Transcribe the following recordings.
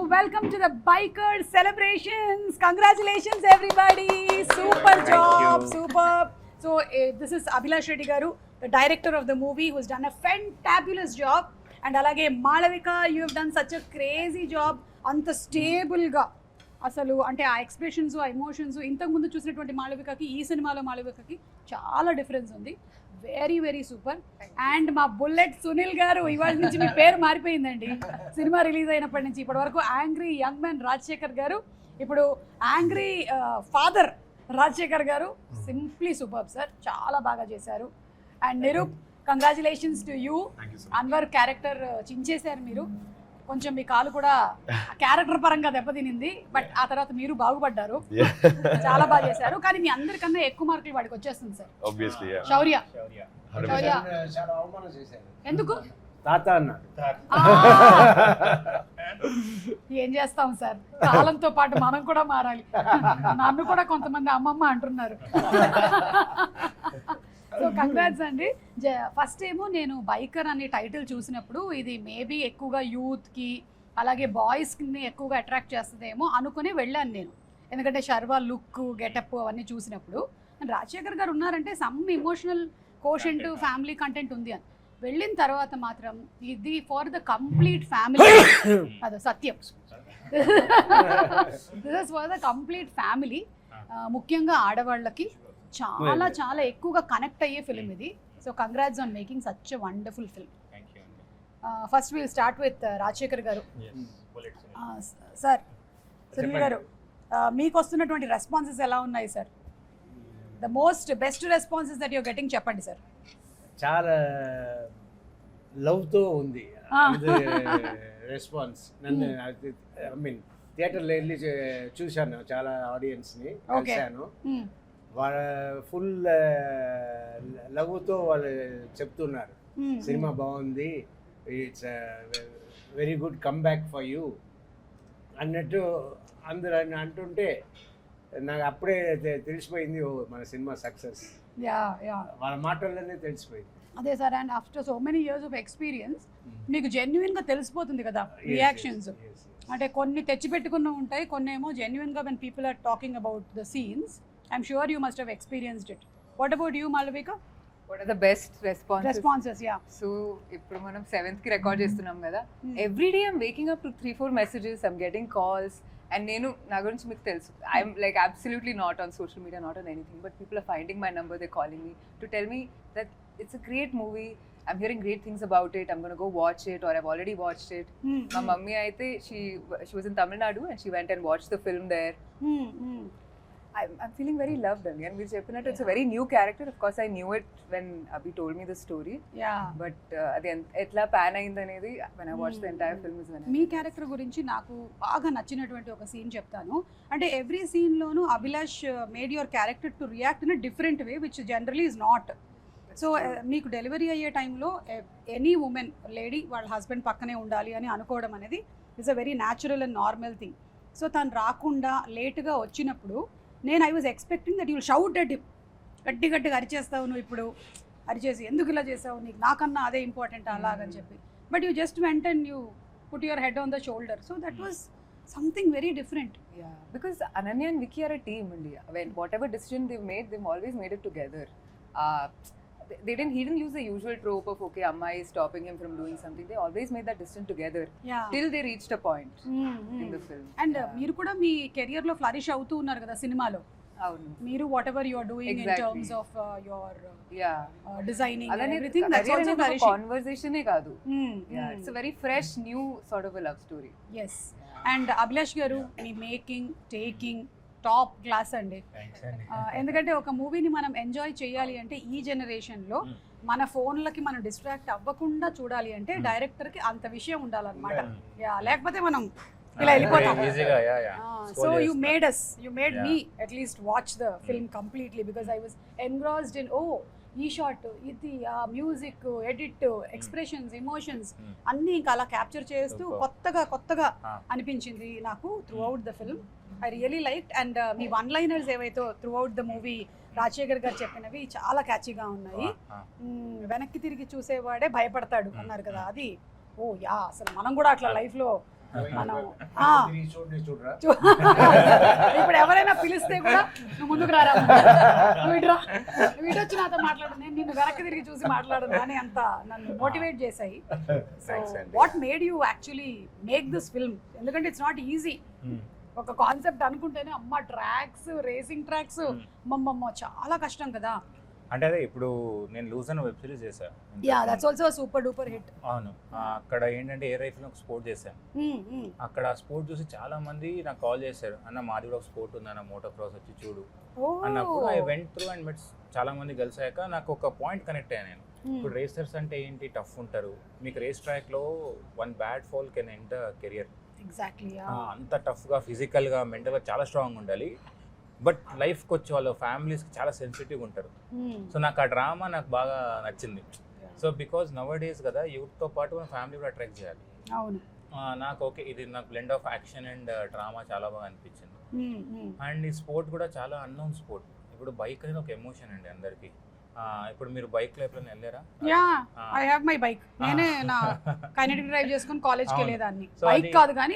welcome to the Biker Celebrations. Congratulations, everybody. Super job, superb. So, this is Abhilash Reddy Garu, the director of the movie, who's done a fantabulous job. And alage Malavika, you have done such a crazy job. Anta stable ga. అసలు అంటే ఆ expressions ఆ emotions ఇంతకుముందు చూసినటువంటి మాళవికకి ఈ సినిమాలో మాళవికకి చాలా difference ఉంది. Very very super. అండ్ మా బుల్లెట్ సునీల్ గారు, ఇవాళ నుంచి మీ పేరు మారిపోయిందండి. సినిమా రిలీజ్ అయినప్పటి నుంచి ఇప్పటి వరకు యాంగ్రీ యంగ్ మ్యాన్ రాజశేఖర్ గారు, ఇప్పుడు యాంగ్రీ ఫాదర్ రాజశేఖర్ గారు. సింప్లీ సూపర్ సార్, చాలా బాగా చేశారు. And Nirup, congratulations to you. Anwar character చించేశారు మీరు. కొంచెం మీ కాలు కూడా క్యారెక్టర్ పరంగా దెబ్బతినింది, బట్ ఆ తర్వాత మీరు బాగుపడ్డారు. చాలా బాగా చేశారు. కానీ మీ అందరికన్నా ఎక్కువ మార్కులు వాడికి వచ్చేస్తుంది సార్. శౌర్య ఎందుకు తాత అన్నాడు. ఏం చేస్తాం సార్, కాలంతో పాటు మనం కూడా మారాలి. నన్ను కూడా కొంతమంది అమ్మమ్మ అంటున్నారు. సో కంగ్రాట్స్ అండి. ఫస్ట్ ఏమో నేను బైకర్ అనే టైటిల్ చూసినప్పుడు ఇది మేబీ ఎక్కువగా యూత్కి అలాగే బాయ్స్ని ఎక్కువగా అట్రాక్ట్ చేస్తుందేమో అనుకుని వెళ్ళాను నేను. ఎందుకంటే శర్వా లుక్ గెటప్ అవన్నీ చూసినప్పుడు రాజశేఖర్ గారు ఉన్నారంటే some emotional quotient family content ఉంది అని వెళ్ళిన తర్వాత మాత్రం ఇది ఫర్ ద కంప్లీట్ ఫ్యామిలీ. అదే సత్యం, this is for the complete family. ముఖ్యంగా ఆడవాళ్ళకి చాలా చాలా ఎక్కువగా కనెక్ట్ అయ్యే ఫిల్మ్ ఇది. So congrats on making such a wonderful film. First will start with Rajasekhar గారు. సార్, సునీల్ గారు, మీకు వస్తున్నటువంటి రెస్పాన్సెస్ ఎలా ఉన్నాయి sir? The most best responses that you're getting చెప్పండి సార్. చాలా లవ్తో ఉంది రెస్పాన్స్. నన్ను ఐ మీన్ థియేటర్లో వెళ్ళి చూశాను, చాలా ఆడియన్స్ని కలిశాను. వాళ్ళ ఫుల్ లవ్తో వాళ్ళు చెప్తున్నారు సినిమా బాగుంది, it's very good come back for you అన్నట్టు అందరూ అంటుంటే నాకు అప్పుడే తెలిసిపోయింది, ఓ మన సినిమా సక్సెస్. వాళ్ళ మాటల్లోనే తెలిసిపోయింది. అదే sir, and after so many years of experience మీకు జెన్యున్గా తెలిసిపోతుంది కదా రియాక్షన్స్. అంటే కొన్ని తెచ్చిపెట్టుకున్న ఉంటాయి, కొన్ని ఏమో జెన్యున్గా when people are talking about the scenes. I'm sure you must have experienced it. What about you, Malavika? What are the best responses? Responses, yeah. So, ఇప్పుడు మనం 7th కి రికార్డ్ చేస్తున్నాం కదా. Every day I'm waking up to 3-4 messages, I'm getting calls, and నేను నా గురించి మీకు తెలుసు, I'm like absolutely not on social media, not on anything, but people are finding my number, they're calling me to tell me that it's a great movie, I'm hearing great things about it, I'm going to go watch it, or I've already watched it. My mummy aithe she was in Tamil Nadu and she went and watched the film there. I'm feeling very loved, and we're cheppinattu it's a very new character. Of course I knew it when Abhi told me the story, but again etla pan ayindi anedi when I watched the entire film is when మీ character గురించి నాకు బాగా నచ్చినటువంటి ఒక scene చెప్తాను. అంటే every scene లోను Abhilash made your character to react in a different way which generally is not. So మీకు డెలివరీ అయ్యే టైంలో ఎనీ ఉమెన్ లేడీ వాళ్ళ హస్బెండ్ పక్కనే ఉండాలి అని అనుకోవడం అనేది it's a very natural and normal thing. So తను రాకుండా లేటుగా వచ్చినప్పుడు నేను I was expecting that you will shout at him, గట్టిగా అరిచేస్తావు నువ్వు, ఇప్పుడు అరిచేసి ఎందుకు ఇలా చేసావు, నీకు నాకన్నా అదే ఇంపార్టెంట్ అలాగని చెప్పి. But you just went and you put your head on the shoulder. So that was something very different. Because Ananya and Vicky are a team only. When whatever decision they've made, they've always made it together. He didn't use the usual trope of okay, Amma is stopping him from doing something. They always made that decision together till they reached a point in the film. And మీరు కూడా మీ career లో flourish అవుతూ ఉన్నారు కదా సినిమాలో. అవును, మీరు whatever you are doing in terms of your designing and everything, that's also flourishing. Conversation ఏ కాదు, it's a very fresh new sort of a love story. yes. And Abhilash గారు మీ మేకింగ్ టేకింగ్ టాప్ క్లాస్ అండి. ఎందుకంటే ఒక మూవీని మనం enjoy చేయాలి అంటే ఈ జనరేషన్లో మన ఫోన్లకి మనం డిస్ట్రాక్ట్ అవ్వకుండా చూడాలి అంటే డైరెక్టర్కి అంత విషయం ఉండాలన్నమాట. లేకపోతే మనం ఇలా వెళ్ళిపోతాం. So you made me at least watch the film completely because I was engrossed in ఈ షాట్, ఇది, ఆ మ్యూజిక్, ఎడిట్, ఎక్స్ప్రెషన్స్, ఎమోషన్స్ అన్నీ ఇంకా అలా క్యాప్చర్ చేస్తూ కొత్తగా అనిపించింది నాకు throughout the film. I really like. And మీ వన్ లైనర్స్ ఏవైతే throughout the movie Rajasekhar గారు చెప్పినవి చాలా క్యాచీగా ఉన్నాయి. వెనక్కి తిరిగి చూసేవాడే భయపడతాడు అన్నారు కదా, అది అసలు మనం కూడా అట్లా లైఫ్లో మనం చూడరా ఇప్పుడు ఎవరైనా పిలిస్తే కూడా నువ్వు ముందుకు రారా, నువ్వు వచ్చి నాతో మాట్లాడు, నేను నిన్ను వెనక్కి తిరిగి చూసి మాట్లాడను అని అంత నన్ను మోటివేట్ చేశాయి. So what made you actually make this film? ఎందుకంటే ఇట్స్ నాట్ ఈజీ. ఒక కాన్సెప్ట్ అనుకుంటేనే అమ్మ ట్రాక్స్, రేసింగ్ ట్రాక్స్, అమ్మమ్మ చాలా కష్టం కదా. అంటే అదే ఇప్పుడు నేను లూజ్ అని వెబ్ సిరీస్ చేశాను. Yeah, that's also super duper hit. అవును, అక్కడ ఏంటంటే ఎయిర్ రైఫిల్ ఒక స్పోర్ట్ చేశాను. అక్కడ ఆ స్పోర్ట్ చూసి చాలా మంది నాకు కాల్ చేశారు, అన్న మాది కూడా ఒక స్పోర్ట్ ఉంది అన్న, మోటో క్రాస్ వచ్చి చూడు అన్నప్పుడు ఐ వెంట్ త్రూ అండ్ మెట్స్ చాలా మంది కలిసాక నాకు ఒక పాయింట్ కనెక్ట్ అయ్యా నేను. ఇప్పుడు రేసర్స్ అంటే ఏంటి, టఫ్ ఉంటారు, మీకు రేస్ ట్రాక్ లో one bad fall can end the career. Exactly, అంత టఫ్ గా ఫిజికల్ గా మెంటల్ గా చాలా స్ట్రాంగ్ ఉండాలి. బట్ లైఫ్కి వచ్చే వాళ్ళ ఫ్యామిలీస్కి చాలా సెన్సిటివ్ ఉంటారు. సో నాకు ఆ డ్రామా నాకు బాగా నచ్చింది. సో బికాజ్ నవ్ డేస్ కదా యూత్తో పాటు మన ఫ్యామిలీ కూడా అట్రాక్ట్ చేయాలి. అవును, నాకు ఓకే, ఇది నాకు blend of action and drama చాలా బాగా అనిపించింది. అండ్ ఈ స్పోర్ట్ కూడా చాలా అన్నోన్ స్పోర్ట్. ఇప్పుడు బైక్ అనేది ఒక ఎమోషన్ అండి అందరికి. ఇప్పుడు మీరు బైక్ లో ఎప్పుడైనా వెళ్ళారా? Yeah, I have my bike. నేనే నా కైనెటిక్ డ్రైవ్ చేసుకొని కాలేజ్కి వెళ్ళేదాన్ని. బైక్ కాదు కానీ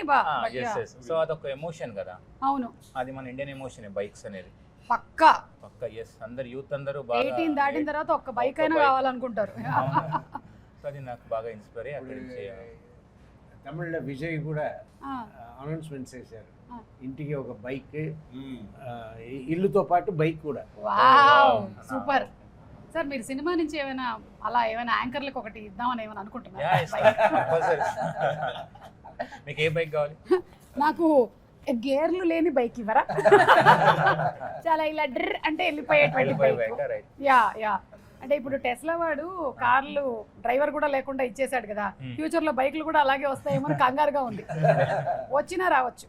సో అదొక ఎమోషన్ కదా. అవును, అది మన ఇండియన్ ఎమోషన్ బైక్స్ అనేది. పక్కా ఎస్, అందరు యూత్ అందరూ బాగా 18 దాటిన తర్వాత ఒక్క బైక్ అయినా కావాలనుకుంటారు. సో అది నాకు బాగా ఇన్స్పైర్ అయ్యి అక్కడి నుంచి. తమిళ్లో విజయ్ కూడా అనౌన్స్మెంట్స్ చేశారు, ఇంటికి ఒక బైక్, ఇల్లుతో పాటు బైక్ కూడా. Wow, super. సార్ మీరు సినిమా నుంచి ఏమైనా అలా ఏమైనా యాంకర్లకు ఒకటి ఇద్దామని ఏమైనా అనుకుంటున్నారా? మీకు ఏ బైక్ కావాలి? నాకు గేర్లు లేని బైక్ ఇవ్వరా? చాలా ఇలా డ్ర్ అంటే వెళ్ళిపోయేటువంటి బైక్. యా యా, అంటే ఇప్పుడు టెస్లా వాడు కార్లు డ్రైవర్ కూడా లేకుండా ఇచ్చేసాడు కదా, ఫ్యూచర్ లో బైక్లు కూడా అలాగే వస్తాయేమో కంగారుగా ఉంది. వచ్చినా రావచ్చు.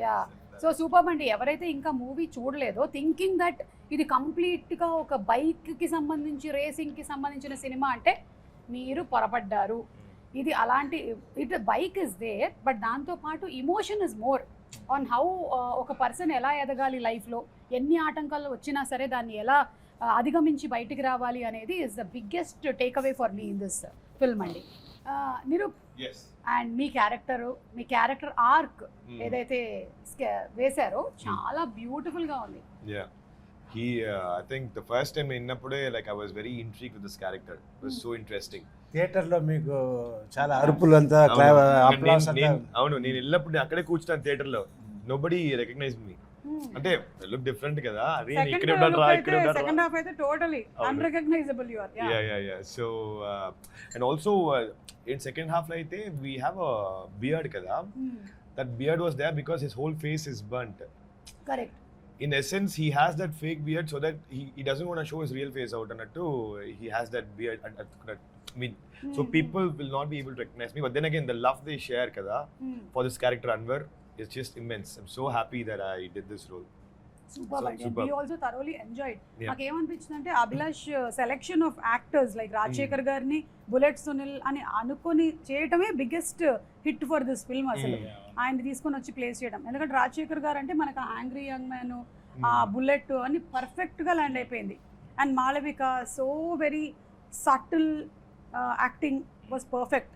యా, సో సూపర్ అండి. ఎవరైతే ఇంకా మూవీ చూడలేదో, థింకింగ్ దట్ ఇది కంప్లీట్గా ఒక బైక్కి సంబంధించి రేసింగ్కి సంబంధించిన సినిమా అంటే మీరు పొరపడ్డారు. ఇది అలాంటి, it bike is there, but దాంతోపాటు emotion is more on how ఒక పర్సన్ ఎలా ఎదగాలి లైఫ్లో, ఎన్ని ఆటంకాలు వచ్చినా సరే దాన్ని ఎలా అధిగమించి బయటికి రావాలి అనేది is the biggest take away for me in this film అండి. నిరూప్, అండ్ మీ క్యారెక్టర్ ఆర్క్ ఏదైతే వేశారో చాలా బ్యూటిఫుల్ గా ఉంది. I think the first time innappude like I was very intrigued with this character. It was so interesting. Theatre లో మీకు చాలా అరుపులు అంతా అవును, నేను వెళ్ళినప్పుడు అక్కడే కూర్చున్నాను థియేటర్ లో. Nobody recognise me. అంటే లుక్ డిఫరెంట్ కదా, అరే ఇక్కడ ఉన్నారా ఇక్కడ ఉన్నారా. సెకండ్ హాఫ్ అయితే totally unrecognisable you are. Yeah so and also in second half lo aithe we have a beard kada. That beard was there because his whole face is burnt. Correct. In essence he has that fake beard so that he doesn't want to show his real face out, and he has that beard and I mean so people will not be able to recognize me. But then again the love they share kada for this character Anwar is just immense. I'm so happy that I did this role. Super. We also thoroughly enjoyed. నాకు ఏమనిపించిందంటే Abhilash selection of actors like Rajasekhar గారిని, bullet Sunil అని అనుకొని చేయటమే biggest hit for this film. అసలు ఆయన తీసుకొని వచ్చి ప్లేస్ చేయడం, ఎందుకంటే రాజశేఖర్ గారు అంటే మనకు యాంగ్రీ యంగ్ మ్యాన్, ఆ బుల్లెట్ అని పర్ఫెక్ట్గా ల్యాండ్ అయిపోయింది. And Malavika so very subtle acting was perfect.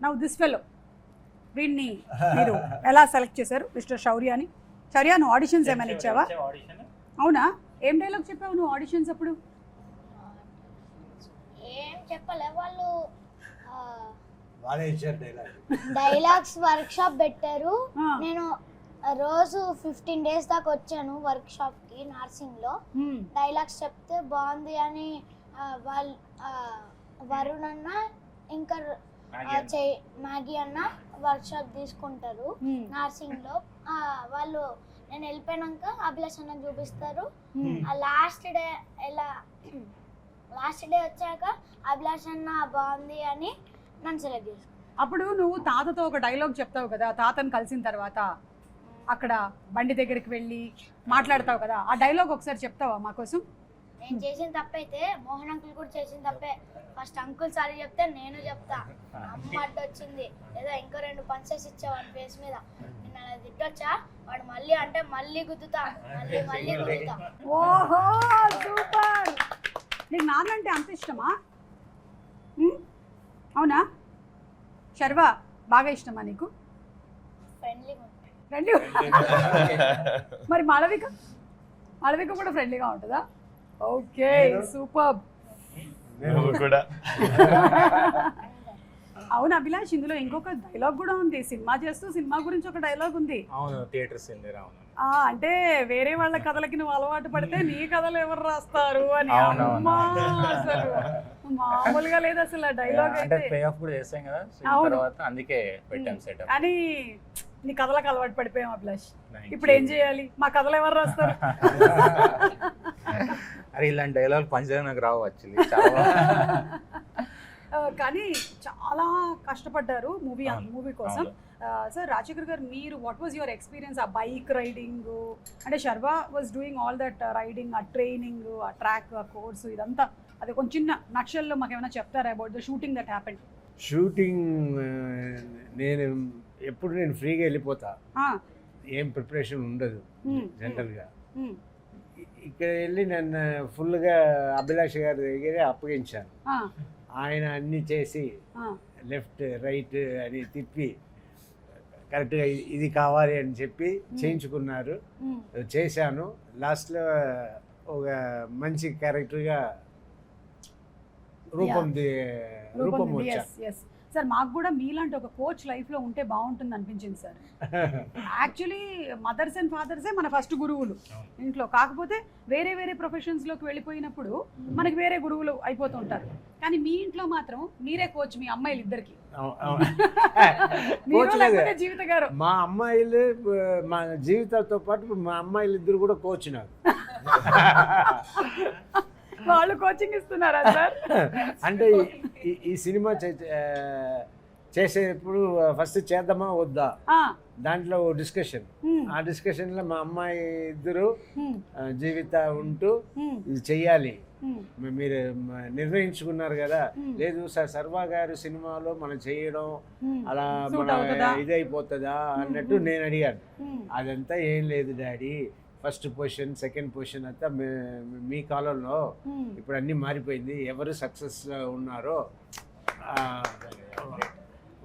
Now this fellow, వీడిని మీరు ఎలా సెలెక్ట్ చేశారు మిస్టర్ శౌర్యాని? శౌర్య, నువ్వు ఆడిషన్స్ ఏమైనా ఇచ్చావా? అవునా, ఏం డైలాగ్ చెప్పావు నువ్వు ఆడిషన్స్ అప్పుడు? ఏం చెప్పలే, వాళ్ళు డైలాగ్స్ వర్క్ షాప్ పెట్టారు. నేను రోజు 15 days దాకా వచ్చాను వర్క్ షాప్ కి నర్సింగ్ లో. డైలాగ్స్ చెప్తే బాగుంది అని వాళ్ళు వరుణ్ అన్న ఇంకా మ్యాగీ అన్న వర్క్ షాప్ తీసుకుంటారు నర్సింగ్ లో. వాళ్ళు నేను వెళ్ళిపోయినాక అభిలాష్ అన్న చూపిస్తారు. లాస్ట్ డే వచ్చాక అభిలాష్ అన్న బాగుంది అని నన్ను సెలెక్ట్ చేసుకున్నాను. అప్పుడు నువ్వు తాతతో ఒక డైలాగ్ చెప్తావు కదా, తాతను కలిసిన తర్వాత అక్కడ బండి దగ్గరికి వెళ్ళి మాట్లాడతావు కదా, ఆ డైలాగ్ ఒకసారి చెప్తావా మా కోసం? నేను చేసిన తప్పైతే మోహన్ అంకుల్ కూడా చేసిన తప్పే. ఫస్ట్ అంకుల్ సారీ చెప్తే నేను చెప్తా. అమ్మ అడ్డు వచ్చింది ఏదో ఇంకో 2 పంచెస్ ఇచ్చావు అని ఫేస్ మీద, నేను అలా తిట్టొచ్చా, వాడు మళ్ళీ అంటే మళ్ళీ గుద్దుతా, మళ్ళీ గుద్దుతా. ఓహో సూపర్. నీకు నాన్నంటే అంత ఇష్టమా? అవునా శర్వా, బాగా ఇష్టమా నీకు? ఫ్రెండ్లీగా ఉంటాయి. ఫ్రెండ్లీ మరి మాళవిక కూడా ఫ్రెండ్లీగా ఉంటుందా? Okay, super. నువ్వు కూడా అవును అభిలాష్, ఇందులో ఇంకొక డైలాగ్ కూడా ఉంది. సినిమా చేస్తూ సినిమా గురించి ఒక డైలాగ్ ఉంది. అవును, థియేటర్ సీన్ దగ్గర. అవును, అంటే వేరే వాళ్ళ కథలకి నువ్వు అలవాటు పడితే నీ కథలు ఎవరు రాస్తారు అని. అవునవును. అమ్మా, అసలు మామూలుగా లేదు అసలు ఆ డైలాగ్ అంటే అయితే. ప్లే ఆఫ్ కూడా చేసాం కదా, సో అవును. తర్వాత అందుకే పెట్టాం సెటప్. అని నీ కథలకు అలవాటు పడిపోయాం అభిలాష్. ఇప్పుడు ఏం చేయాలి? మా కథలు ఎవరు రాస్తారు? అరే ఇలాంటి డైలాగ్ పంచగా నాకు రావు యాక్చువల్లీ. చాలా కానీ చాలా కష్టపడ్డారు మూవీ అవును. కోసం. సార్ రాజశేఖర్ గారు, మీరు వాట్ వాజ్ యువర్ ఎక్స్పీరియన్స్ ఆ బైక్ రైడింగ్? అంటే Sharwa was doing all that riding, ఆ ట్రైనింగ్, ఆ ట్రాక్, ఆ కోర్సు, ఇదంతా అది కొంచెం చిన్న నక్షల్లో మాకు ఏమైనా చెప్తారా about the shooting that happened? Shooting నేను ఎప్పుడు ఫ్రీగా వెళ్ళిపోతా, ఏం ప్రిపరేషన్ ఉండదు జనరల్గా. ఇక్కడ వెళ్ళి నన్ను ఫుల్గా అభిలాష్ గారి దగ్గర అప్పగించాను. ఆయన అన్నీ చేసి లెఫ్ట్ రైట్ అని తిప్పి కరెక్ట్గా ఇది కావాలి అని చెప్పి చేయించుకున్నారు. చేశాను. లాస్ట్లో ఒక మంచి క్యారెక్టర్గా రూపం వచ్చా. సార్ మాకు కూడా మీలాంటి ఒక కోచ్ లైఫ్లో ఉంటే బాగుంటుంది అనిపించింది సార్. యాక్చువల్లీ మదర్స్ అండ్ ఫాదర్సే మన ఫస్ట్ గురువులు ఇంట్లో. కాకపోతే వేరే వేరే ప్రొఫెషన్స్లోకి వెళ్ళిపోయినప్పుడు మనకి వేరే గురువులు అయిపోతుంటారు. కానీ మీ ఇంట్లో మాత్రం మీరే కోచ్ మీ అమ్మాయిలు ఇద్దరికి. జీవిత గారు మా అమ్మాయిలు, మా జీవితాలతో పాటు మా అమ్మాయిలు ఇద్దరు కూడా కోచ్ నాకు. వాళ్ళు కోచింగ్ ఇస్తున్నారా సార్? అంటే ఈ సినిమా చేసేటప్పుడు ఫస్ట్ చేద్దామా వద్దా దాంట్లో డిస్కషన్. ఆ డిస్కషన్లో మా అమ్మాయి ఇద్దరు జీవిత ఉంటూ ఇది చెయ్యాలి మీరు నిర్ణయించుకున్నారు కదా. లేదు సార్, సర్వా గారు సినిమాలో మనం చేయడం అలా మన ఇదైపోతుందా అన్నట్టు నేను అడిగాను. అదంతా ఏం లేదు daddy, first position second position అంతా మీ కాలంలో, ఇప్పుడు అన్నీ మారిపోయింది. ఎవరు సక్సెస్లో ఉన్నారో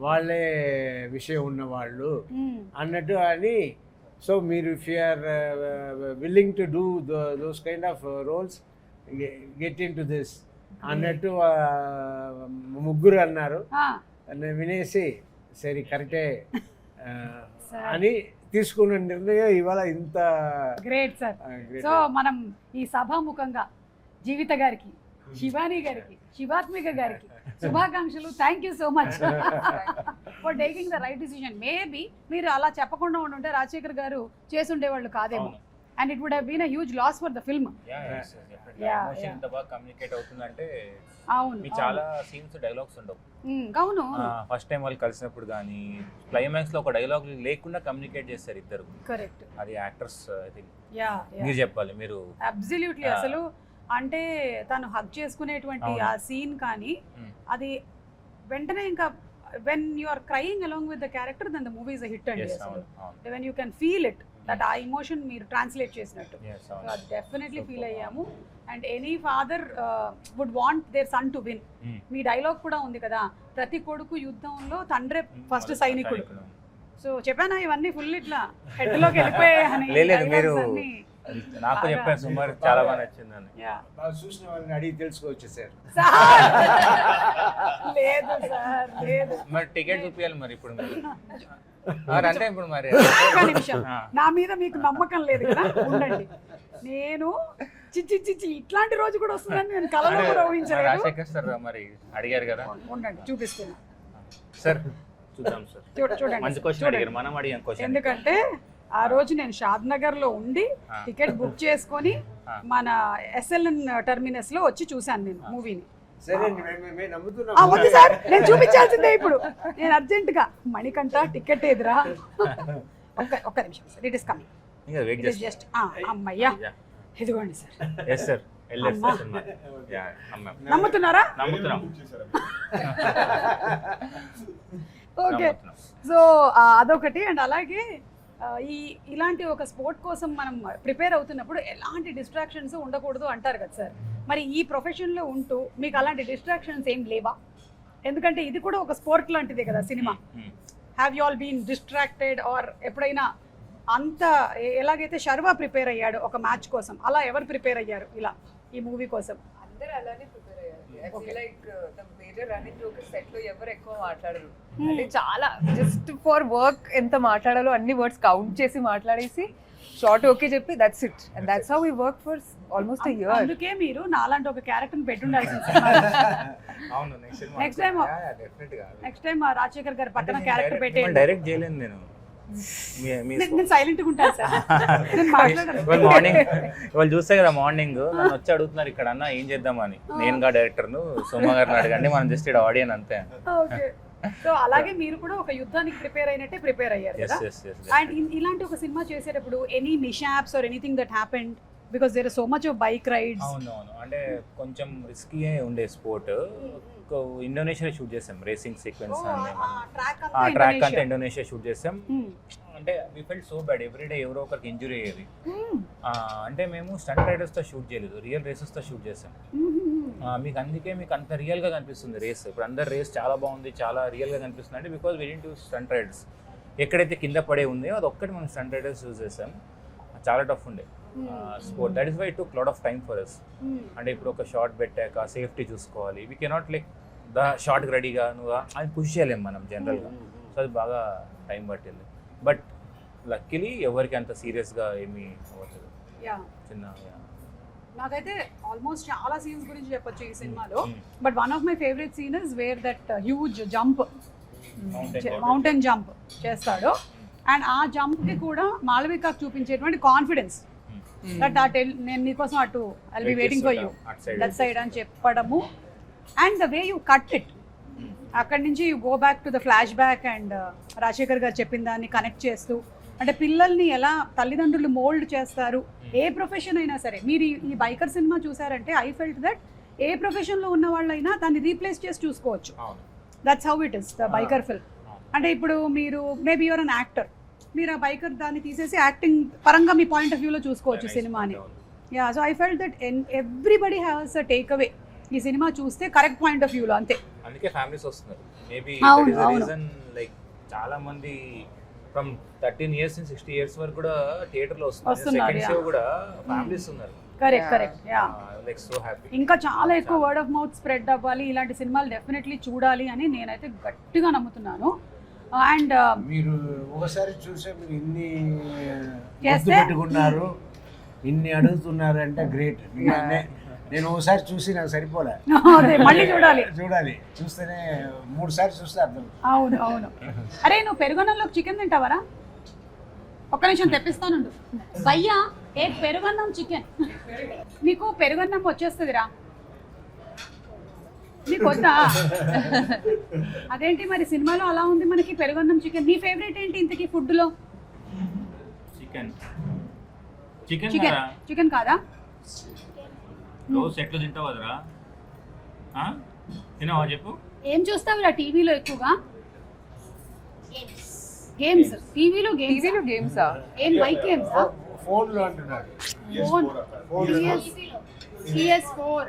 వాళ్ళే విషయం ఉన్నవాళ్ళు అన్నట్టు అని. సో మీరు if you are willing to do those kind of roles, get in to this అన్నట్టు ముగ్గురు అన్నారు. వినేసి సరే కరెక్టే అని తీసుకున్న నిర్ణయం ఇవాళ ఇంత గ్రేట్ సార్. సో మనం ఈ సభాముఖంగా జీవిత గారికి, శివాని గారికి, శివాత్మిక గారికి శుభాకాంక్షలు. Thank you so much for taking the right decision. Maybe మీరు అలా చెప్పకుండా ఉంటే రాజశేఖర్ గారు చేసుండేవాళ్ళు కాదేమో. And it would have been a huge loss for the film. ఎంత బాగా కమ్యూనికేట్ అవుతుందంటే అవును, చాలా సీన్స్ డైలాగ్స్ ఉండవు. అవును, ఫస్ట్ టైం వాళ్ళు కలిసినప్పుడు కానీ క్లైమాక్స్ లో ఒక డైలాగ్ లేకుండా కమ్యూనికేట్ చేస్తారు ఇద్దరు. కరెక్ట్. అది యాక్టర్స్ ఐ థింక్ యా మీరు చెప్పాలి. మీరు అబ్సల్యూట్లీ అసలు అంటే తను హగ్ చేసుకునేటువంటి ఆ సీన్ కానీ అది వెంటనే ఇంకా when you are crying along with the character then the movie is a hit and yes, when you can feel it that ఆ ఎమోషన్ మీరు ట్రాన్స్లేట్ చేసినట్టు డెఫినెట్లీ ఫీల్ అయ్యాము. And any father would want their son to win. మీ dialogue కూడా ఉంది కదా, ప్రతి కొడుకు యుద్ధంలో తండ్రే ఫస్ట్ సైనికుడు. సో చెప్పానా ఇవన్నీ ఫుల్ ఇట్లా హెడ్లోకి వెళ్ళిపోయాయని. నాకు చెప్పాను సుమారు చాలా బాగా నచ్చిందని. చూసిన వాళ్ళని అడిగి తెలుసుకోవచ్చు సార్. లేదు సార్, లేదు. మరి టికెట్ చూపించాలి మరి ఇప్పుడు అంటే ఇప్పుడు మరి ఒక్క నిమిషం, నా మీద మీకు నమ్మకం లేదు కదా, ఉండండి. నేను చిచ్చి ఇట్లాంటి రోజు కూడా వస్తుందని నేను కలలో కూడా ఊహించలేదు. రాజశేఖర్ సార్ మరి అడిగారు కదా, ఉండండి చూపిస్తున్నా సార్. చూద్దాం సార్, చూడండి. మంచి క్వశ్చన్ అడిగారు, మనం అడిగాం క్వశ్చన్. ఎందుకంటే ఆ రోజు నేను షాద్ నగర్ లో ఉండి టికెట్ బుక్ చేసుకొని మన SLN టర్మినస్ లో వచ్చి చూశాను నేను మూవీని. వద్దు సార్, నేను చూపించాల్సిందే ఇప్పుడు. నేను అర్జెంట్ గా మణికంఠ టికెట్ ఎదురా, ఒక్క నిమిషం sir, it is coming just. అమ్మయ్యా, ఇదిగోండి సార్. ఎస్ సార్, నమ్ముతున్నారా? నమ్ముతున్నాం. ఓకే, సో అదొకటి. అండ్ అలాగే ఇలాంటి ఒక స్పోర్ట్ కోసం మనం ప్రిపేర్ అవుతున్నప్పుడు ఎలాంటి డిస్ట్రాక్షన్స్ ఉండకూడదు అంటారు కదా సార్. మరి ఈ ప్రొఫెషన్లో ఉంటూ మీకు అలాంటి డిస్ట్రాక్షన్స్ ఏం లేవా? ఎందుకంటే ఇది కూడా ఒక స్పోర్ట్ లాంటిదే కదా సినిమా. Have you all been distracted or ఎప్పుడైనా అంత ఎలాగైతే శర్వా ప్రిపేర్ అయ్యాడు ఒక మ్యాచ్ కోసం, అలా ఎవరు ప్రిపేర్ అయ్యారు ఇలా ఈ మూవీ కోసం? అందరూ అలానే ప్రిపేర్ అయ్యారు. I feel like the major running joke set లో ఎవరు ఎక్కువ మాట్లాడరు. అంటే చాలా జస్ట్ ఫర్ వర్క్ ఎంత మాట్లాడాలో అన్ని వర్డ్స్ కౌంట్ చేసి మాట్లాడేసి షార్ట్ ఓకే చెప్పి that's it, and that's how we work for almost a year. అందుకే మీరు నాలాంటి ఒక క్యారెక్టర్ పెట్టుండాల్సింది. అవును next time next time Rajasekhar గారి పక్కన క్యారెక్టర్ పెట్టేయండి. డైరెక్ట్ చేయలేదు నేను. నేను సైలెంట్ గా ఉంటాను సార్, నేను మాట్లాడను. మార్నింగ్ వాళ్ళు చూస్తే కదా, మార్నింగ్ నన్ను వచ్చి అడుగుతున్నారు ఇక్కడ అన్న ఏం చేద్దామని. నేనుగా డైరెక్టర్ను, సోమ గారిని అడగండి, మనం జస్ట్ ఇక్కడ ఆడియన్ అంతే. ఓకే, సో అలాగే మీరు కూడా ఒక యుద్ధానికి ప్రిపేర్ అయినట్టే ప్రిపేర్ అయ్యారు కదా. అండ్ ఇలాంటి ఒక సినిమా చేసేటప్పుడు any mishaps or anything that happened because there are so much of bike rides? అవునవును, అంటే కొంచెం రిస్కీ ఉండే స్పోర్ట్. ఇండోనేషియా షూట్ చేసాం రేసింగ్ సీక్వెన్స్ అన్ని. ఆ ట్రాక్ అంతా ఇండోనేషియా షూట్ చేసాం. అంటే we felt so bad, everyday ఎవరో ఒకరికి ఇంజురీ అయ్యేది. అంటే మేము స్టంట్ రైడర్స్ తో షూట్ చేయలేదు, రియల్ రేసెస్ తో షూట్ చేసాం. మీకు అందుకే మీకు అంత రియల్ గా కనిపిస్తుంది రేస్. ఇప్పుడు అందరు రేస్ చాలా బాగుంది, చాలా రియల్ గా కనిపిస్తుంది అంటే because we didn't use stunt riders. ఎక్కడైతే కింద పడే ఉందో అది ఒక్కటి మనం స్టంట్ రైడర్స్ యూజ్ చేసాం. చాలా టఫ్ ఉండే sport. That is why it took lot of time for us. అంటే ఇప్పుడు ఒక షాట్ పెట్టాక సేఫ్టీ చూసుకోవాలి. We cannot like the shot రెడీగా నువ్వు అది పుష్ చేయలేము మనం జనరల్గా. సో అది బాగా టైం పట్టింది. బట్ లక్కీలీ ఎవరికి అంత సీరియస్గా ఏమీ అవ్వట్లేదు. చిన్న నాకైతే ఆల్మోస్ట్ చాలా సీన్స్ గురించి చెప్పొచ్చు ఈ సినిమాలో. But one of my favourite scene is where that huge jump, mountain jump చేస్తాడు. అండ్ ఆ జంప్కి కూడా మాళవికకు చూపించేటువంటి కాన్ఫిడెన్స్ దట్ నేను నీకోసం అటు I'll be waiting for you that side అని చెప్పడము. And the way you cut it, అక్కడి నుంచి you go back to the flash back and Rajasekhar గారు చెప్పిన దాన్ని కనెక్ట్ చేస్తూ, అంటే పిల్లల్ని ఎలా తల్లిదండ్రులు మోల్డ్ చేస్తారు. ఏ ప్రొఫెషన్ అయినా సరే, మీరు ఈ బైకర్ సినిమా చూసారంటే ఐ ఫెల్ట్ దట్ ఏ ప్రొఫెషన్లో ఉన్న వాళ్ళైనా దాన్ని రీప్లేస్ చేసి చూసుకోవచ్చు. That's how it is the biker film. అంటే ఇప్పుడు మీరు మేబీ యువర్ అన్ యాక్టర్, మీరు ఆ బైకర్ దాన్ని తీసేసి యాక్టింగ్ పరంగా మీ పాయింట్ ఆఫ్ వ్యూలో చూసుకోవచ్చు సినిమాని. Yeah, so I felt that everybody has a take away ఈ సినిమా చూస్తే కరెక్ట్ పాయింట్ ఆఫ్ వ్యూలో. అంతే, అందుకే ఫ్యామిలీస్ వస్తున్నారు. Maybe that is the reason. Like చాలా మంది ఫ్రమ్ 13 years నుంచి 60 years వరకు కూడా థియేటర్లో వస్తున్నారు. సెకండ్ షో కూడా ఫ్యామిలీస్ ఉన్నారు. Correct. Yeah, like so happy. ఇంకా చాలా ఎక్కువ వర్డ్ ఆఫ్ మౌత్ స్ప్రెడ్ అవ్వాలి, ఇలాంటి సినిమాలు డెఫినెట్లీ చూడాలి అని నేనైతే గట్టిగా నమ్ముతున్నాను. అండ్ మీరు ఒకసారి చూసే మీరు ఇన్ని పెట్టుకున్నారు, ఇన్ని అడుగుతున్నారు అంటే గ్రేట్. నేను ఒకసారి చూసి నాకు సరిపోలే, మళ్ళీ చూడాలి. చూస్తేనే 3 సార్లు చూస్తే అర్థం. అవును. అరే నువ్వు పెరుగన్నంలో చికెన్ తింటావరా? ఒక్క నిమిషం తెప్పిస్తానుండు. భయ్యా ఏ పెరుగన్నం చికెన్. నీకు పెరుగన్నం వచ్చేస్తుందిరా, నీకు వద్దా? అదేంటి మరి సినిమాలో అలా ఉంది మనకి పెరుగన్నం చికెన్. నీ ఫేవరెట్ ఏంటి ఇంతకీ ఫుడ్లో? చికెన్ కాదా? రోజు సెట్లో తింటావు కదరా, తినవా చెప్పు. ఏం చూస్తావురా టీవీలో ఎక్కువగా? గేమ్స్. టీవీలో గేమ్స్ ఏం బైక్ గేమ్స్? ఫోన్లో అంటున్నారు. PS4.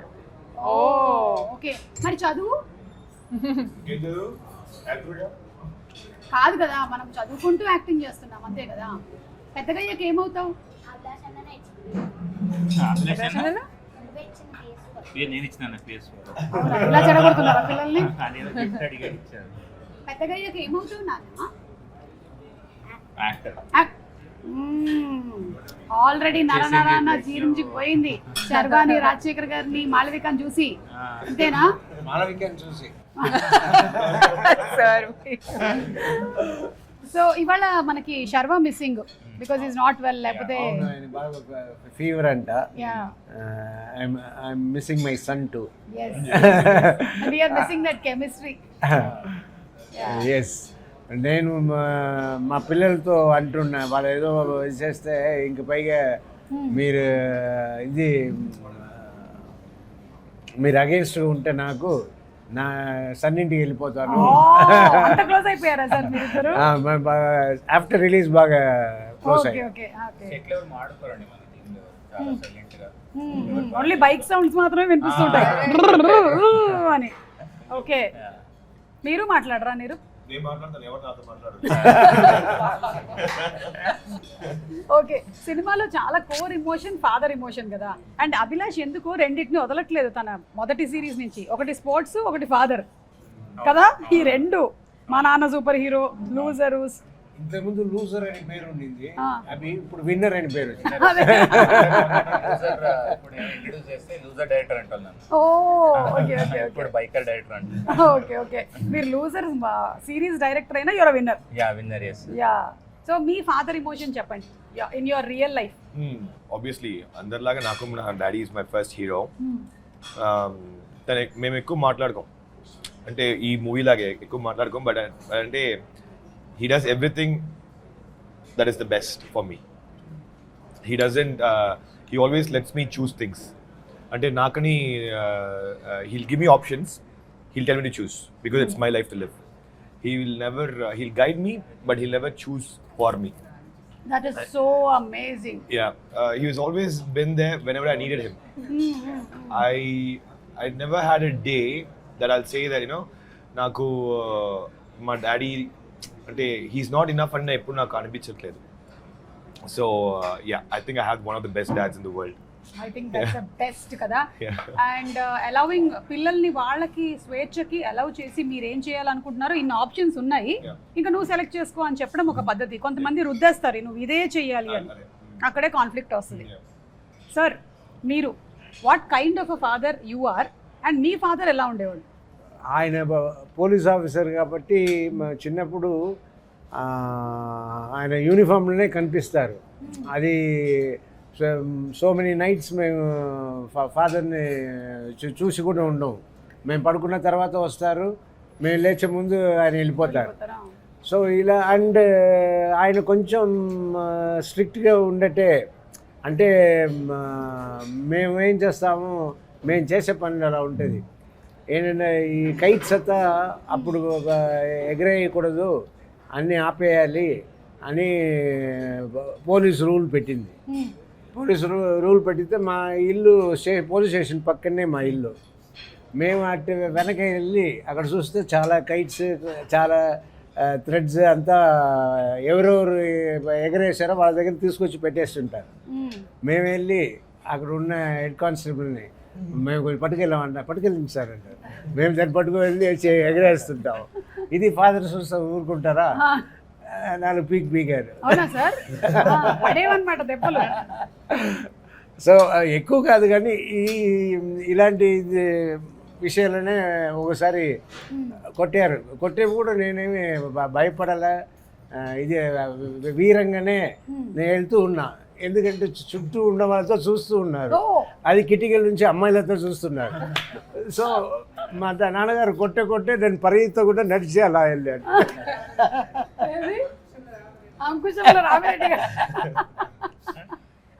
ఓకే, మరి చదువు కాదు కదా, మనం చదువుకుంటూ యాక్టింగ్ చేస్తున్నాం అంతే కదా. పెద్దగా అయ్యాక ఏమవుతావు? నేను ఇచ్చిన ఇలా చెడగొడుతున్నారా పిల్లల్ని? పెద్దగా అయ్యాక ఏమవుతావు నాన్న? ఆల్రెడీ నరనరాన్న జీర్ణించిపోయింది శర్వాని, రాజశేఖర్ గారిని, మాళవికని చూసి. అంతేనా? మాళవికని చూసి. సో ఇవాళ మనకి Sharwa missing because is not well, లేకపోతే ఫీవర్ అంట. I'm missing my son too. yes we are missing that chemistry. yes, నేను మా పిల్లలతో అంటున్నా, వాళ్ళు ఏదో చేస్తే ఇంక పైగా మీరు అగేన్స్ట్ ఉంటే నాకు నా సన్నింటికి వెళ్ళిపోతాను. ఆఫ్టర్ రిలీజ్ బాగా క్లోజ్ ఓన్లీ బైక్ సౌండ్స్ మాత్రమే వినిపిస్తుంటాయి అని. ఓకే, మీరు మాట్లాడరా? నేను మాట్లాడతాను, ఎవరు నాతో మాట్లాడరు. ఓకే, సినిమాలో చాలా కోర్ ఇమోషన్ ఫాదర్ ఇమోషన్ కదా, అండ్ అభిలాష్ ఎందుకు రెండింటిని వదలట్లేదు తన మొదటి సిరీస్ నుంచి, ఒకటి స్పోర్ట్స్ ఒకటి ఫాదర్ కదా, ఈ రెండు మా నాన్న సూపర్ హీరో, లూజరు. ఇంతకుముందు లూజర్ అని పేరు ఉండింది, అవి ఇప్పుడు విన్నర్ అని పేరు వచ్చింది. ఇప్పుడు ఇంట్రడ్యూస్ చేస్తే లూజర్ డైరెక్టర్ అంటున్నాను. ఓకే ఓకే ఇప్పుడు బైకర్ డైరెక్టర్ అంటున్నాను. ఓకే ఓకే, మీరు లూజర్ సిరీస్ డైరెక్టర్ అయినా you're winner. Yeah winner, yes. Yeah, so మీ ఫాదర్ ఇమోషన్ చెప్పండి in your real life. Obviously అందరిలాగా నాకు నా daddy is my first hero. మేము ఎక్కువ మాట్లాడుకోం, అంటే ఈ మూవీ లాగే ఎక్కువ మాట్లాడుకోం, బట్ అంటే he does everything that is the best for me. He doesn't he always lets me choose things. Ante nakani he'll give me options, he'll tell me to choose because it's my life to live. He will never he'll guide me, but he'll never choose for me. That is so amazing. Yeah, he has always been there whenever I needed him. I never had a day that I'll say that, you know, naku my daddy అంటే he's not enough అని ఎప్పుడు నాకు అనిపించట్లేదు. So yeah, I think I have one of the best dads in the world. I think that's the best కదా. And allowing పిల్లల్ని వాళ్ళకి స్వేచ్ఛకి allow చేసి మీరు ఏం చేయాలనుకుంటున్నారో ఇన్ని ఆప్షన్స్ ఉన్నాయి, ఇంకా నువ్వు సెలెక్ట్ చేసుకో అని చెప్పడం ఒక పద్ధతి. కొంతమంది రుద్దేస్తారు నువ్వు ఇదే చేయాలి అని, అక్కడే కాన్ఫ్లిక్ట్ వస్తుంది. సార్, మీరు what kind of a father you are, and మీ ఫాదర్ ఎలా ఉండేవాడు? ఆయన పోలీస్ ఆఫీసర్ కాబట్టి చిన్నప్పుడు ఆయన యూనిఫామ్లోనే కనిపిస్తారు. అది సో మెనీ నైట్స్ మేము ఫాదర్ని చూసి కూడా ఉండము. మేము పడుకున్న తర్వాత వస్తారు, మేము లేచే ముందు ఆయన వెళ్ళిపోతారు. సో ఇలా, అండ్ ఆయన కొంచెం స్ట్రిక్ట్గా ఉండటే, అంటే మేము ఏం చేస్తాము, మేము చేసే పనులు అలా ఉంటుంది. ఏంటంటే ఈ కైట్స్ అంతా అప్పుడు ఎగరేయకూడదు, అన్నీ ఆపేయాలి అని పోలీస్ రూల్ పెట్టింది. పోలీస్ రూల్ పెట్టితే మా ఇల్లు పోలీస్ స్టేషన్ పక్కనే మా ఇల్లు. మేము అటు వెనక వెళ్ళి అక్కడ చూస్తే చాలా కైట్స్, చాలా థ్రెడ్స్ అంతా ఎవరెవరు ఎగరేసారో వాళ్ళ దగ్గర తీసుకొచ్చి పెట్టేస్తుంటారు. మేము వెళ్ళి అక్కడ ఉన్న హెడ్ కానిస్టేబుల్ని మేము పట్టుకెళ్ళామంట సార్ అంటారు. మేము దాన్ని పట్టుకుని ఎగరేస్తుంటాం. ఇది ఫాదర్ చూస్తే ఊరుకుంటారా? 4 పీకారు. సో ఎక్కువ కాదు, కానీ ఇలాంటి విషయాలనే ఒకసారి కొట్టే కూడా నేనేమి భయపడాలా, ఇది వీరంగానే నేను వెళ్తూ ఉన్నా. ఎందుకంటే చుట్టూ ఉన్న వాళ్ళతో చూస్తూ ఉన్నారు, అది కిటికీల నుంచి అమ్మాయిలతో చూస్తున్నారు. సో మా నాన్నగారు కొట్టే దాన్ని పరిగెత్తో కూడా నడిచి అలా వెళ్ళాడు.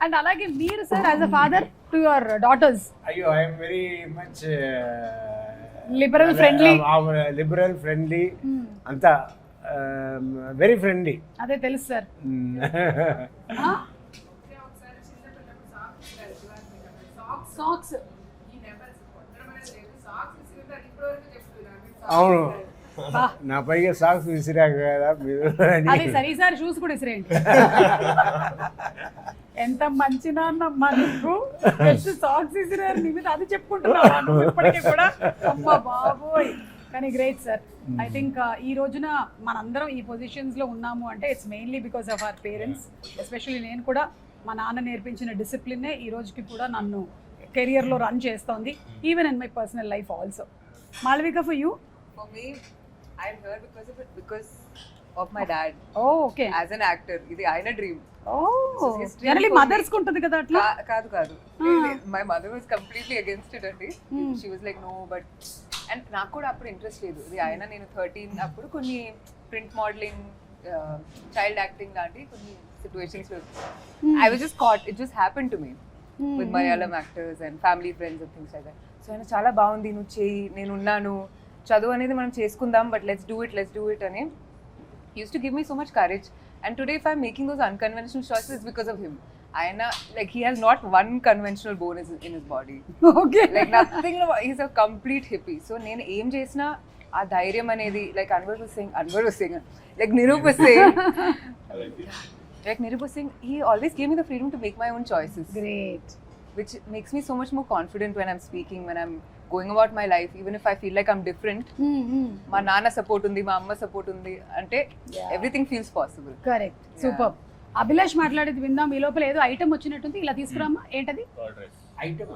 అండ్ అలాగే మీరు sir as a father to your daughters? అయ్యో, I'm very much liberal friendly అంతా, వెరీ ఫ్రెండ్లీ. అదే తెలుసు సార్. సాక్స్ అవును, నా పైగా సాక్స్ విసిరాక కదా మీరు. అది సరే సార్, షూస్ కూడా విసిరేయండి. ఎంత మంచి నాన్నమ్మా నీకు, సాక్స్ విసిరారు నీ మీద, అది చెప్పుకుంటున్నాను ఇప్పటికీ కూడా. అమ్మ బాబోయ్, కానీ గ్రేట్ సార్. ఐ థింక్ ఈ రోజున మనందరం ఈ పొజిషన్స్లో ఉన్నాము అంటే it's mainly because of our parents. Especially నేను కూడా మా నాన్న నేర్పించిన డిసిప్లినే ఈ రోజుకి కూడా నన్ను కెరియర్లో రన్ చేస్తోంది, even in my personal life also. Malavika, for you? For me, I'm here because of my dad. Oh, okay. As an actor, ఇది ఆయన డ్రీమ్. జనరల్లీ మదర్స్ కు ఉంటుంది కదా అట్లా. కాదు, my mother was completely against it అండి. She was like no, but and నాకు కూడా అప్పుడు ఇంట్రెస్ట్ లేదు. ఇది ఆయన, నేను 13 అప్పుడు కొన్ని ప్రింట్ మోడలింగ్, చైల్డ్ యాక్టింగ్ లాంటి కొన్ని situations I was just cot, it just happen to me with Malayalam actors and family friends and things like that. So ఆయన చాలా బాగుంది, నువ్వు చేయి, నేను ఉన్నాను, చదువు అనేది మనం చేసుకుందాం, బట్ లెట్స్ డూ ఇట్ అని used to give me so much courage. And today if I'm making those unconventional choices, it's because of him. Ayana, like, he has not one conventional bone in his body. Okay. Like nothing, he's a complete hippie. So nenu em chesina ఆ ధైర్యం అనేది like Anwar was saying like Nirup was saying like Nirup was saying he always gave me the freedom to make my own choices, great. which makes me so much more confident when I'm speaking, when I'm going about my life, even if I feel like I'm different. మా నాన్న support ఉంది, మా అమ్మ support ఉంది అంటే everything feels possible. Correct, super. Abhilash మాట్లాడేది విందాం. ఈ లోపల ఏదో ఐటమ్ వచ్చినట్టుంది, ఇలా తీసుకురామ్మా. ఏంటది? Item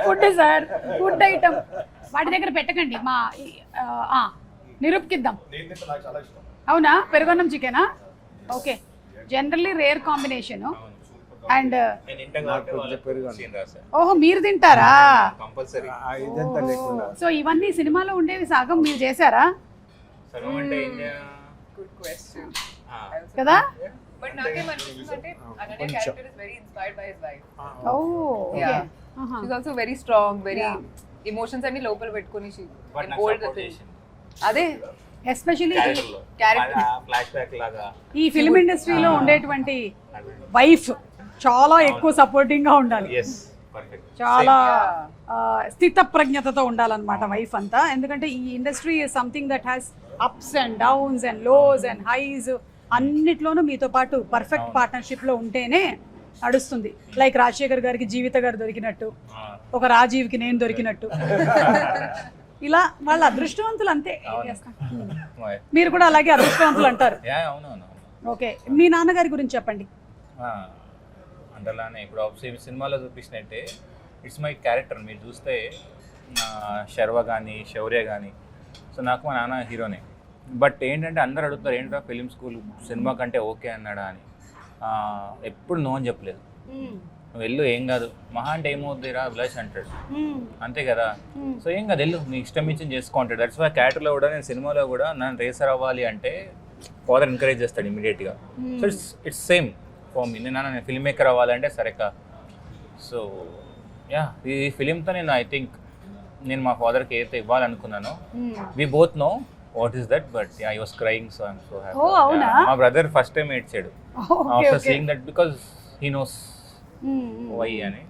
food sir, food item. వాటి దగ్గర పెట్టకండి, మా నిరూప్కిద్దాం. అవునా, పెరుగన్నం చికెనా? Okay, generally rare combination. And ఓహో, మీరు తింటారా? ఇదంతా లేకుండా సో ఇవన్నీ సినిమాలో ఉండేవి సగం మీరు చేశారా గుడ్ క్వశ్చన్ కదా? బట్ నాకేమనిపిస్తుందంటే Ananya character is very inspired by his wife. Oh okay. She is also very strong, very emotions అన్ని లోపల పెట్టుకొని she can hold the thing. అదే ఎస్పెషల్లీ క్యారెక్టర్ ఫ్లాష్ బ్యాక్ లాగా ఈ ఫిల్మ్ ఇండస్ట్రీలో ఉండేటువంటి వైఫ్ చాలా ఎక్కువ సపోర్టింగ్ గా ఉండాలి. చాలా స్థిత ప్రజ్ఞతతో ఉండాలన్నమాట వైఫ్ అంతా. ఎందుకంటే ఈ industry is something that has ups and downs and lows and highs. అన్నిట్లోనూ మీతో పాటు పర్ఫెక్ట్ పార్ట్నర్షిప్ లో ఉంటేనే నడుస్తుంది. లైక్ రాజశేఖర్ గారికి జీవిత గారు దొరికినట్టు, ఒక రాజీవ్కి నేను దొరికినట్టు. ఇలా వాళ్ళ అదృష్టవంతులు అంతే. మీరు కూడా అలాగే అదృష్టవంతులు అంటారు. ఓకే, మీ నాన్నగారి గురించి చెప్పండి. అందులోనే ఇప్పుడు సినిమాలో చూపించినట్టే ఇట్స్ మై క్యారెక్టర్. మీరు చూస్తే శర్వ కానీ శౌర్య కానీ, సో నాకు మా నాన్న హీరోనే. బట్ ఏంటంటే అందరు అడుగుతారు ఏంటో ఫిలిం స్కూల్ సినిమా కంటే ఓకే అన్నాడా అని. ఎప్పుడు నో అని చెప్పలేదు. నువ్వు వెళ్ళు, ఏం కాదు, మహా అంటే ఏమవుతుందిరా అభిలాష్ అంటాడు, అంతే కదా. సో ఏం కాదు, వెళ్ళు, నీ ఇష్టం ఇచ్చి చేసుకో అంటాడు. దట్స్ మై క్యారెక్టర్లో కూడా. నేను సినిమాలో కూడా నన్ను రేసర్ అవ్వాలి అంటే ఫాదర్ ఎంకరేజ్ చేస్తాడు ఇమీడియట్గా. So it's same for me. నేను ఫిల్మ్ మేకర్ అవ్వాలంటే సరేక. సో యా, ఈ ఫిలింతో నేను ఐ థింక్ నేను మా ఫాదర్కి ఏదైతే ఇవ్వాలనుకున్నానో, we both know what is that, but I was crying, so I'm so happy. మా బ్రదర్ ఫస్ట్ టైం ఏడ్చాడు after seeing that, because he knows why అని.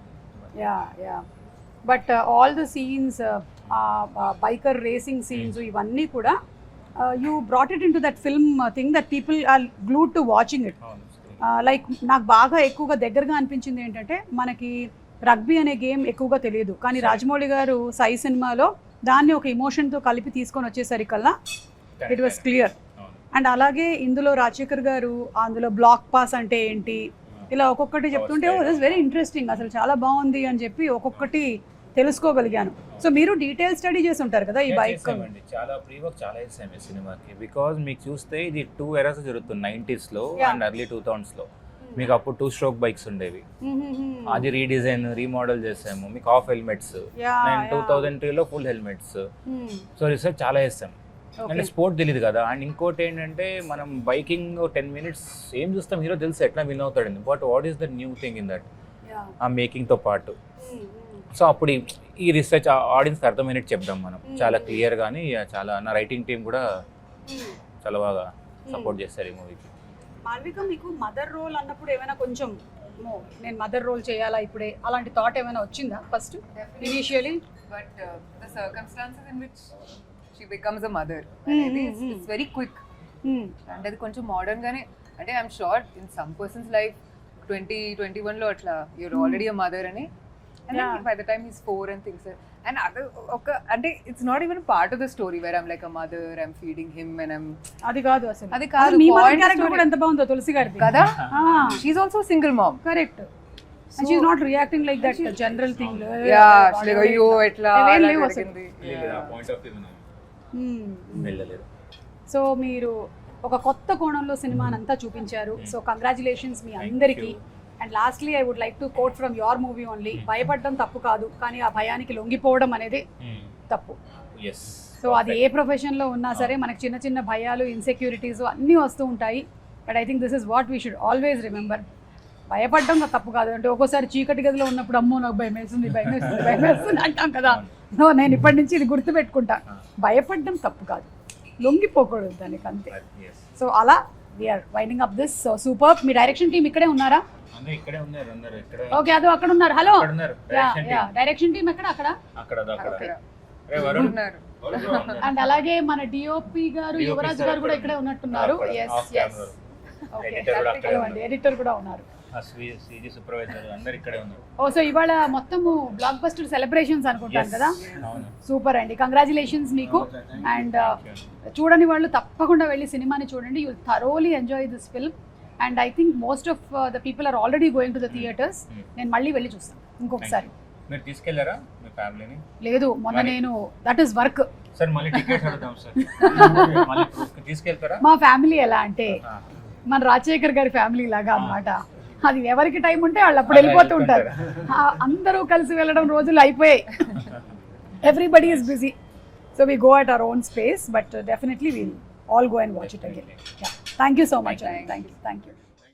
Yeah yeah, but all the scenes, biker racing scenes, ఇవన్నీ కూడా you brought it into that film thing that people are glued to watching it. Like నాకు బాగా ఎక్కువగా దగ్గరగా అనిపించింది ఏంటంటే, మనకి రగ్బీ అనే గేమ్ ఎక్కువగా తెలియదు, కానీ రాజమౌళి గారు సై సినిమాలో దాన్ని ఒక ఎమోషన్తో కలిపి తీసుకొని వచ్చేసరికల్లా ఇట్ వాస్ క్లియర్. అండ్ అలాగే ఇందులో రాజశేఖర్ గారు అందులో బ్లాక్ పాస్ అంటే ఏంటి, ఇలా ఒక్కొక్కటి చెప్తుంటే ఓ దిస్ వెరీ ఇంట్రెస్టింగ్, అసలు చాలా బాగుంది అని చెప్పి ఒక్కొక్కటి తెలుసుకోగలిగాను. సో మీరు డీటెయిల్ స్టడీ చేసి ఉంటారు కదా ఈ బైక్. చాలా ప్రీ వర్క్ చాలా చేసాం ఈ సినిమాకి. బికాజ్ మీకు చూస్తే ఇది 2 ఎరాస్ జరుగుతుంది, 90s లో అండ్ ఎర్లీ 2000s లో. మీకు అప్పుడు 2 స్ట్రోక్ బైక్స్ ఉండేవి, అది రీడిజైన్ రీమోడల్ చేసాము. మీకు హాఫ్ హెల్మెట్స్, 2003 లో ఫుల్ హెల్మెట్స్. సో రీసెర్చ్ చాలా చేస్తాం. అంటే స్పోర్ట్ తెలియదు కదా. అండ్ ఇంకోటి ఏంటంటే, మనం బైకింగ్ 10 minutes ఏం చూస్తాం, హీరో తెలుసు ఎట్లా విన్ అవుతాడండి. But what is the new thing in that, ఆ మేకింగ్తో పాటు. సో అప్పుడు ఈ రీసెర్చ్ ఆడియన్స్కి అర్థమైనట్టు చెప్దాం మనం చాలా క్లియర్. కానీ చాలా నా రైటింగ్ టీం కూడా చాలా బాగా సపోర్ట్ చేస్తారు ఈ మూవీకి. మాల్విక, మీకు మదర్ రోల్ అన్నప్పుడు ఏమైనా కొంచెం నేను మదర్ రోల్ చేయాలా ఇప్పుడే అలాంటి థాట్ ఏమైనా వచ్చిందా first initially? But the circumstances in which she becomes a mother, it's very quick. అంటే అది కొంచెం మోడర్న్ గానే, అంటే I'm sure in some persons life 2021 లో అట్లా యూర్ ఆల్రెడీ అ మదర్ అని. And then by the time he's 4 and things like, and other అంటే it's not even part of the story where I'm like a mother, I'm feeding him and I'm అది కాదు అసలు. అది కాదు, మీ mother character కూడా ఎంత బాగుందో తులసి గారిది కదా. She's also a single mom, correct, and she's not reacting like that general thing. Yeah, she's like అయ్యో ఎట్లా అలా జరిగింది. పాయింట్ ఆఫ్ వ్యూ వెళ్ళలేదు. సో మీరు ఒక కొత్త కోణంలో సినిమానంతా చూపించారు. సో కంగ్రాచులేషన్స్ మీ అందరికీ. And lastly I would like to quote from your movie only, భయపడడం తప్పు కాదు, కానీ ఆ భయానికి లొంగిపోవడం అనేది తప్పు. సో అది ఏ ప్రొఫెషన్లో ఉన్నా సరే మనకి చిన్న చిన్న భయాలు, ఇన్సెక్యూరిటీస్ అన్నీ వస్తూ ఉంటాయి. But I think this is what we should always remember. భయపడడం తప్పు కాదు. అంటే ఒక్కోసారి చీకటి గదిలో ఉన్నప్పుడు అమ్మో నాకు భయం వేస్తుంది, భయం వేస్తుంది, భయం వేస్తుంది అంటాం కదా. నో, నేను ఇప్పటి నుంచి ఇది గుర్తుపెట్టుకుంటా, భయపడడం తప్పు కాదు, లొంగిపోకూడదు దానికి, అంతే. సో అలా we are winding up this. So super. మీ డైరెక్షన్ టీం ఇక్కడే ఉన్నారా? ఓకే, అదో అక్కడ ఉన్నారు. హలో, డైరెక్షన్ టీం ఎక్కడ? అక్కడ. రే వరుణ్ ఉన్నారు. అండ్ అలాగే మన డిఓపి గారు DOP యువరాజ్ sir గారు కూడా అక్కడ ఇక్కడే ఉన్నట్టున్నారు. అక్కడ ఎస్ off ఎస్ camera. ఓకే Editor కూడా అక్కడే అండి, ఎడిటర్ కూడా ఉన్నారు. సిజీ సూపర్వైజర్ అందరు ఇక్కడే ఉన్నారు. ఓ సో ఇవాళ మొత్తము బ్లాక్ బస్టర్ సెలబ్రేషన్స్ అనుకుంటాను కదా. అవును. సూపర్ అండి, కంగ్రాచులేషన్స్ మీకు. అండ్ చూడని వాళ్ళు తప్పకుండా వెళ్ళి సినిమాని చూడండి. You thoroughly enjoy this film. And I think most of the people are already going to the theatres. నేను మళ్ళీ వెళ్ళి చూస్తాను ఇంకొకసారి. మీరు తీసుకెళ్లారా మీ ఫ్యామిలీని? లేదు, మొన్న నేను దట్ ఈస్ వర్క్. సార్ మళ్ళీ టికెట్స్ అడుగుతాం సార్. మళ్ళీ తీసుకెళ్తారా? మా ఫ్యామిలీ ఎలా అంటే మన రాజశేఖర్ గారి ఫ్యామిలీ లాగా అన్నమాట. అది ఎవరికి టైం ఉంటే వాళ్ళు అప్పుడు వెళ్ళిపోతూ ఉంటారు. అందరూ కలిసి వెళ్ళడం రోజులు అయిపోయాయి. Everybody is busy, so we go at our own space, but definitely we'll all go and watch it again. Thank you so much. Thank you.